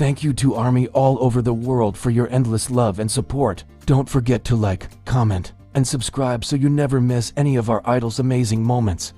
Thank you to ARMY all over the world for your endless love and support. Don't forget to like, comment, and subscribe so you never miss any of our idols' amazing moments.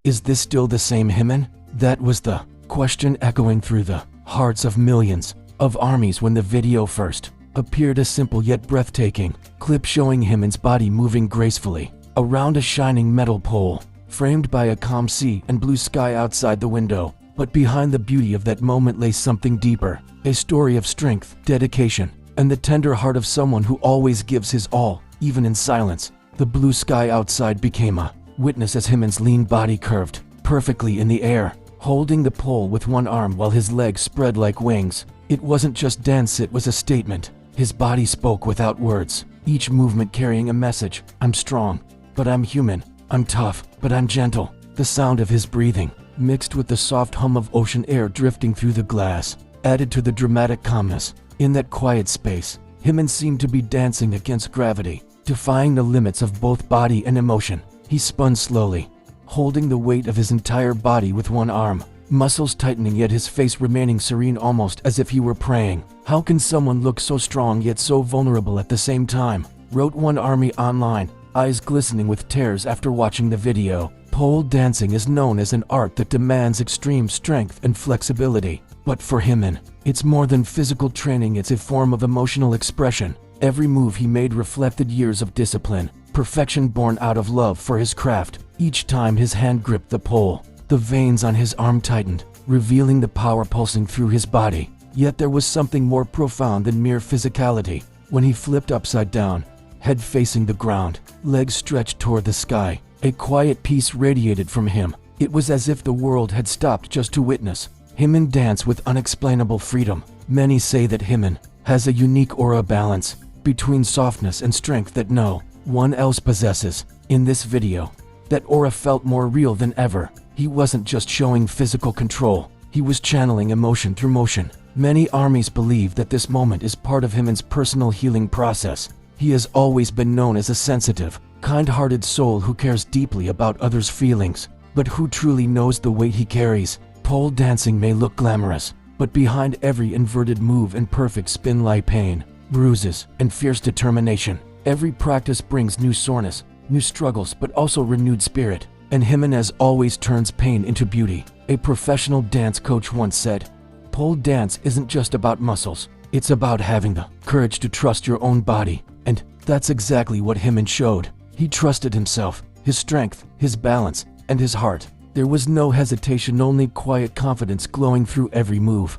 Is this still the same Jimin? That was the question echoing through the hearts of millions of ARMYs when the video first appeared. A simple yet breathtaking clip showing Jimin's body moving gracefully around a shining metal pole, framed by a calm sea and blue sky outside the window. But behind the beauty of that moment lay something deeper, a story of strength, dedication, and the tender heart of someone who always gives his all, even in silence. The blue sky outside became a witness as Jimin's lean body curved perfectly in the air, holding the pole with one arm while his legs spread like wings. It wasn't just dance, it was a statement. His body spoke without words, each movement carrying a message. I'm strong, but I'm human. I'm tough, but I'm gentle. The sound of his breathing, mixed with the soft hum of ocean air drifting through the glass, added to the dramatic calmness. In that quiet space, Jimin seemed to be dancing against gravity, defying the limits of both body and emotion. He spun slowly, holding the weight of his entire body with one arm, muscles tightening yet his face remaining serene, almost as if he were praying. How can someone look so strong yet so vulnerable at the same time? Wrote one ARMY online, eyes glistening with tears after watching the video. Pole dancing is known as an art that demands extreme strength and flexibility. But for Jimin, it's more than physical training, it's a form of emotional expression. Every move he made reflected years of discipline, perfection born out of love for his craft. Each time his hand gripped the pole, the veins on his arm tightened, revealing the power pulsing through his body. Yet there was something more profound than mere physicality. When he flipped upside down, head facing the ground, legs stretched toward the sky, a quiet peace radiated from him. It was as if the world had stopped just to witness Jimin dance with unexplainable freedom. Many say that Jimin has a unique aura, balance between softness and strength that no one else possesses. In this video, that aura felt more real than ever. He wasn't just showing physical control, he was channeling emotion through motion. Many ARMYs believe that this moment is part of Jimin's personal healing process. He has always been known as a sensitive, kind-hearted soul who cares deeply about others' feelings, but who truly knows the weight he carries. Pole dancing may look glamorous, but behind every inverted move and perfect spin lie pain, bruises, and fierce determination. Every practice brings new soreness, new struggles, but also renewed spirit. And Jimin as always turns pain into beauty. A professional dance coach once said, "Pole dance isn't just about muscles, it's about having the courage to trust your own body." And that's exactly what Jimin showed. He trusted himself, his strength, his balance, and his heart. There was no hesitation, only quiet confidence glowing through every move.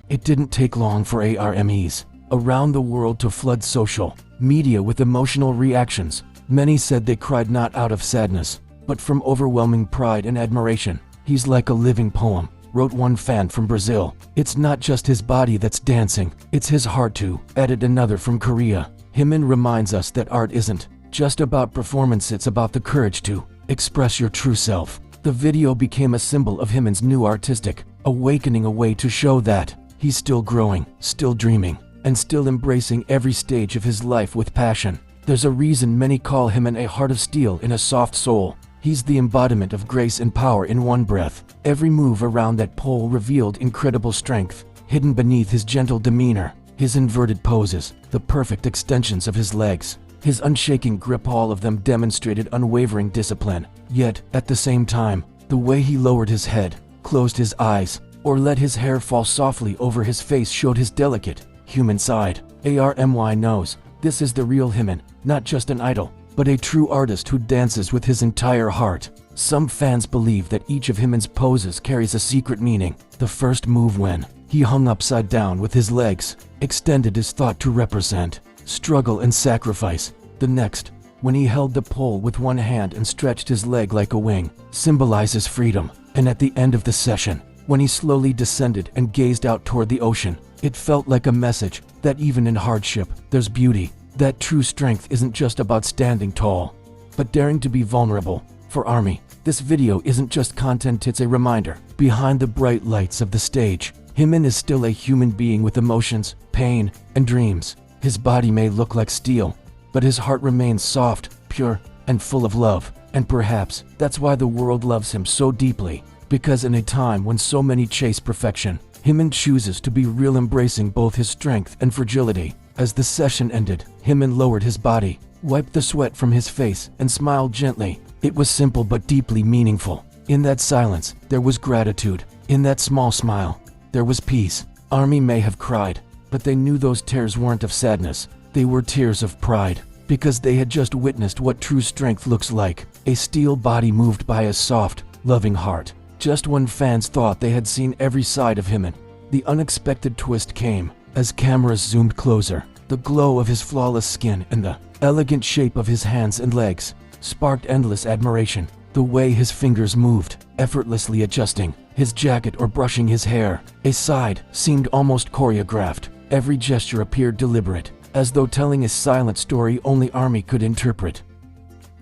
It didn't take long for ARMYs around the world to flood social media with emotional reactions. Many said they cried not out of sadness, but from overwhelming pride and admiration. "He's like a living poem," wrote one fan from Brazil. "It's not just his body that's dancing, it's his heart too," added another from Korea. Jimin reminds us that art isn't just about performance, it's about the courage to express your true self. The video became a symbol of Jimin's new artistic awakening, a way to show that he's still growing, still dreaming, and still embracing every stage of his life with passion. There's a reason many call Jimin a heart of steel in a soft soul. He's the embodiment of grace and power in one breath. Every move around that pole revealed incredible strength, hidden beneath his gentle demeanor. His inverted poses, the perfect extensions of his legs, his unshaking grip, all of them demonstrated unwavering discipline. Yet, at the same time, the way he lowered his head, closed his eyes, or let his hair fall softly over his face showed his delicate, human side. ARMY knows this is the real Jimin, not just an idol, but a true artist who dances with his entire heart. Some fans believe that each of Jimin's poses carries a secret meaning. The first move, when he hung upside down with his legs extended, is thought to represent struggle and sacrifice. The next, when he held the pole with one hand and stretched his leg like a wing, symbolizes freedom. And at the end of the session, when he slowly descended and gazed out toward the ocean, it felt like a message that even in hardship, there's beauty. That true strength isn't just about standing tall, but daring to be vulnerable. For ARMY, this video isn't just content, it's a reminder. Behind the bright lights of the stage, Jimin is still a human being with emotions, pain, and dreams. His body may look like steel, but his heart remains soft, pure, and full of love. And perhaps that's why the world loves him so deeply. because in a time when so many chase perfection, Jimin chooses to be real, embracing both his strength and fragility. As the session ended, Jimin lowered his body, wiped the sweat from his face, and smiled gently. It was simple but deeply meaningful. In that silence, there was gratitude. In that small smile, there was peace. Army may have cried, but they knew those tears weren't of sadness. They were tears of pride, because they had just witnessed what true strength looks like. A steel body moved by a soft, loving heart. Just when fans thought they had seen every side of Jimin, the unexpected twist came. As cameras zoomed closer, the glow of his flawless skin and the elegant shape of his hands and legs sparked endless admiration. The way his fingers moved, effortlessly adjusting his jacket or brushing his hair aside, seemed almost choreographed. Every gesture appeared deliberate, as though telling a silent story only Army could interpret.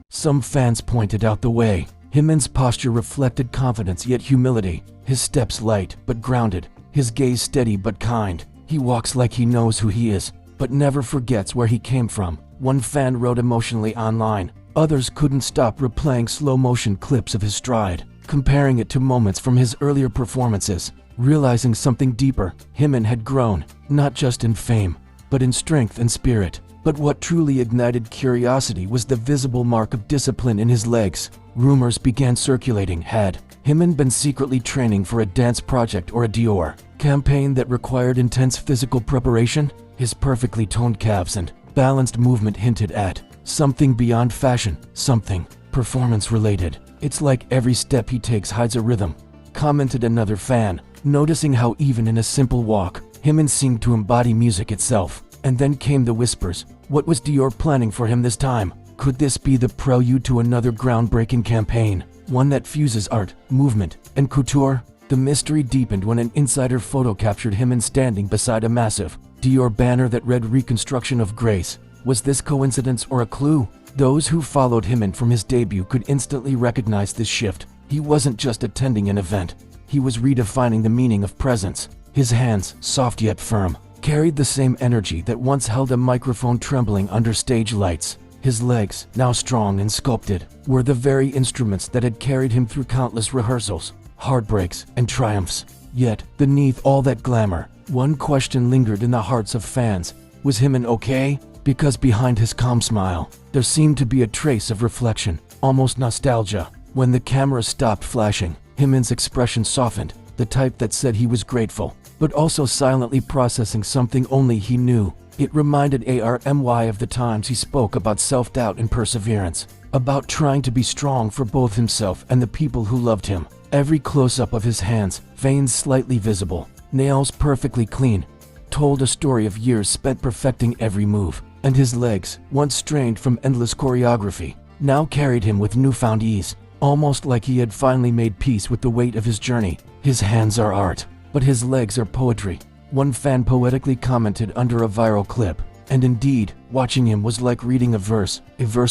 Some fans pointed out the way. Jimin's posture reflected confidence yet humility, his steps light but grounded, his gaze steady but kind. He walks like he knows who he is, but never forgets where he came from. One fan wrote emotionally online. Others couldn't stop replaying slow-motion clips of his stride, comparing it to moments from his earlier performances. Realizing something deeper, Jimin had grown, not just in fame, but in strength and spirit. But what truly ignited curiosity was the visible mark of discipline in his legs. Rumors began circulating. Had Jimin been secretly training for a dance project or a Dior campaign that required intense physical preparation? His perfectly toned calves and balanced movement hinted at something beyond fashion, something performance-related. It's like every step he takes hides a rhythm, commented another fan, noticing how even in a simple walk, Jimin seemed to embody music itself. And then came the whispers. What was Dior planning for him this time? Could this be the prelude to another groundbreaking campaign? One that fuses art, movement, and couture? The mystery deepened when an insider photo captured Jimin standing beside a massive Dior banner that read "Reconstruction of Grace." Was this coincidence or a clue? Those who followed Jimin from his debut could instantly recognize this shift. He wasn't just attending an event. He was redefining the meaning of presence. His hands, soft yet firm, carried the same energy that once held a microphone trembling under stage lights. His legs, now strong and sculpted, were the very instruments that had carried him through countless rehearsals, heartbreaks, and triumphs. Yet, beneath all that glamour, one question lingered in the hearts of fans. Was Jimin okay? Because behind his calm smile, there seemed to be a trace of reflection, almost nostalgia. When the camera stopped flashing, Jimin's expression softened, the type that said he was grateful, but also silently processing something only he knew. It reminded Army of the times he spoke about self-doubt and perseverance, about trying to be strong for both himself and the people who loved him. Every close-up of his hands, veins slightly visible, nails perfectly clean, told a story of years spent perfecting every move. And his legs, once strained from endless choreography, now carried him with newfound ease, almost like he had finally made peace with the weight of his journey. His hands are art, but his legs are poetry, one fan poetically commented under a viral clip. And indeed, watching him was like reading a verse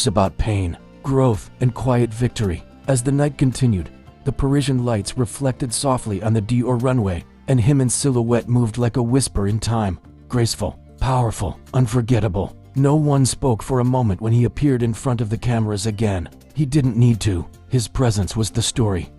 about pain, growth, and quiet victory. As the night continued, the Parisian lights reflected softly on the Dior runway, and Jimin's silhouette moved like a whisper in time, graceful, powerful, unforgettable. No one spoke for a moment when he appeared in front of the cameras again. He didn't need to. His presence was the story.